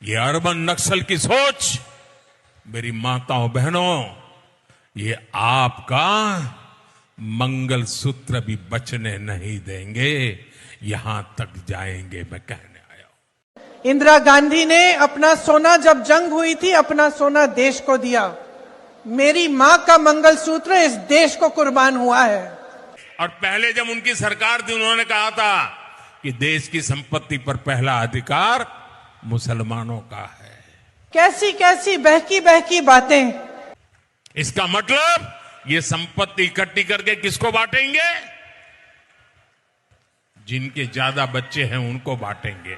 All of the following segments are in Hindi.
ये अर्बन नक्सल की सोच, मेरी माताओं बहनों, ये आपका मंगलसूत्र भी बचने नहीं देंगे, यहां तक जाएंगे, मैं कहने आया हूं। इंदिरा गांधी ने अपना सोना, जब जंग हुई थी, अपना सोना देश को दिया। मेरी मां का मंगलसूत्र इस देश को कुर्बान हुआ है। और पहले जब उनकी सरकार थी, उन्होंने कहा था कि देश की संपत्ति पर पहला अधिकार मुसलमानों का है। कैसी कैसी बहकी बहकी बातें। इसका मतलब ये संपत्ति इकट्ठी करके किसको बांटेंगे? जिनके ज्यादा बच्चे हैं उनको बांटेंगे।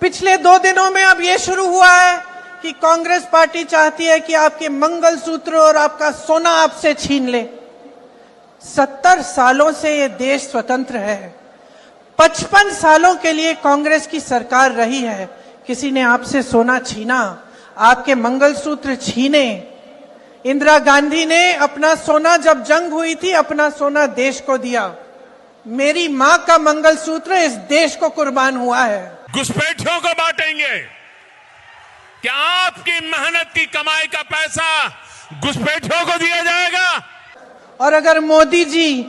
पिछले 2 दिनों में अब यह शुरू हुआ है कि कांग्रेस पार्टी चाहती है कि आपके मंगलसूत्र और आपका सोना आपसे छीन ले। 70 सालों से ये देश स्वतंत्र है। 55 सालों के लिए कांग्रेस की सरकार रही है। किसी ने आपसे सोना छीना, आपके मंगलसूत्र छीने? इंदिरा गांधी ने अपना सोना, जब जंग हुई थी, अपना सोना देश को दिया। मेरी मां का मंगलसूत्र इस देश को कुर्बान हुआ है। घुसपैठियों को बांटेंगे? क्या आपकी मेहनत की कमाई का पैसा घुसपैठियों को दिया जाएगा? और अगर मोदी जी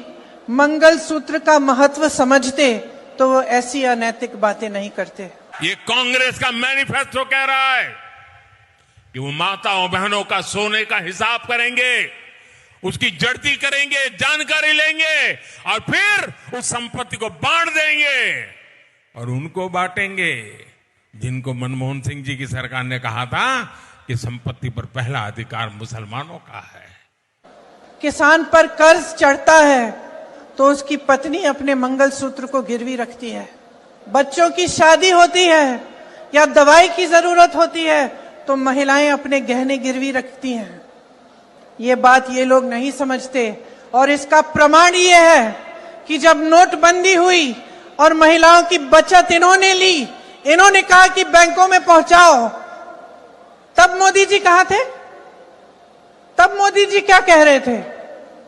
मंगलसूत्र का महत्व समझते तो वो ऐसी अनैतिक बातें नहीं करते। ये कांग्रेस का मैनिफेस्टो कह रहा है कि वो माताओं बहनों का सोने का हिसाब करेंगे, उसकी जड़ती करेंगे, जानकारी लेंगे और फिर उस संपत्ति को बांट देंगे और उनको बांटेंगे जिनको मनमोहन सिंह जी की सरकार ने कहा था कि संपत्ति पर पहला अधिकार मुसलमानों का है। किसान पर कर्ज चढ़ता है तो उसकी पत्नी अपने मंगलसूत्र को गिरवी रखती है। बच्चों की शादी होती है या दवाई की जरूरत होती है तो महिलाएं अपने गहने गिरवी रखती हैं। ये बात ये लोग नहीं समझते। और इसका प्रमाण ये है कि जब नोटबंदी हुई और महिलाओं की बचत इन्होंने ली, इन्होंने कहा कि बैंकों में पहुंचाओ, तब मोदी जी कहां थे? तब मोदी जी क्या कह रहे थे?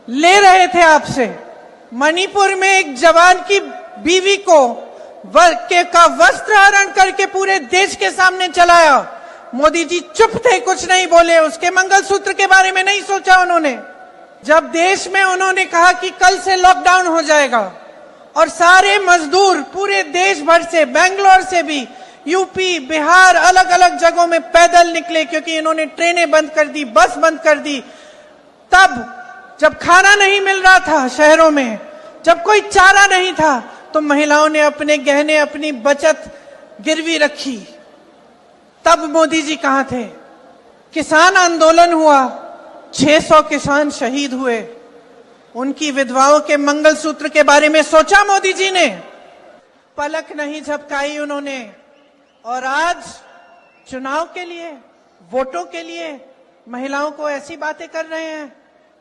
ले रहे थे आपसे। मणिपुर में एक जवान की बीवी को का वस्त्र हरण करके पूरे देश के सामने चलाया। मोदी जी चुप थे, कुछ नहीं बोले। उसके मंगलसूत्र के बारे में नहीं सोचा उन्होंने। जब देश में उन्होंने कहा कि कल से लॉकडाउन हो जाएगा और सारे मजदूर पूरे देश भर से, बेंगलोर से भी, यूपी, बिहार, अलग अलग जगहों में पैदल निकले क्योंकि इन्होंने ट्रेनें बंद कर दी, बस बंद कर दी। तब जब खाना नहीं मिल रहा था शहरों में, जब कोई चारा नहीं था, तो महिलाओं ने अपने गहने, अपनी बचत गिरवी रखी। तब मोदी जी कहां थे? किसान आंदोलन हुआ, 600 किसान शहीद हुए। उनकी विधवाओं के मंगलसूत्र के बारे में सोचा मोदी जी ने? पलक नहीं झपकाई उन्होंने। और आज चुनाव के लिए, वोटों के लिए महिलाओं को ऐसी बातें कर रहे हैं,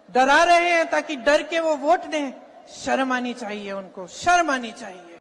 डरा रहे हैं ताकि डर के वो वोट दें। शर्म आनी चाहिए उनको, शर्म आनी चाहिए।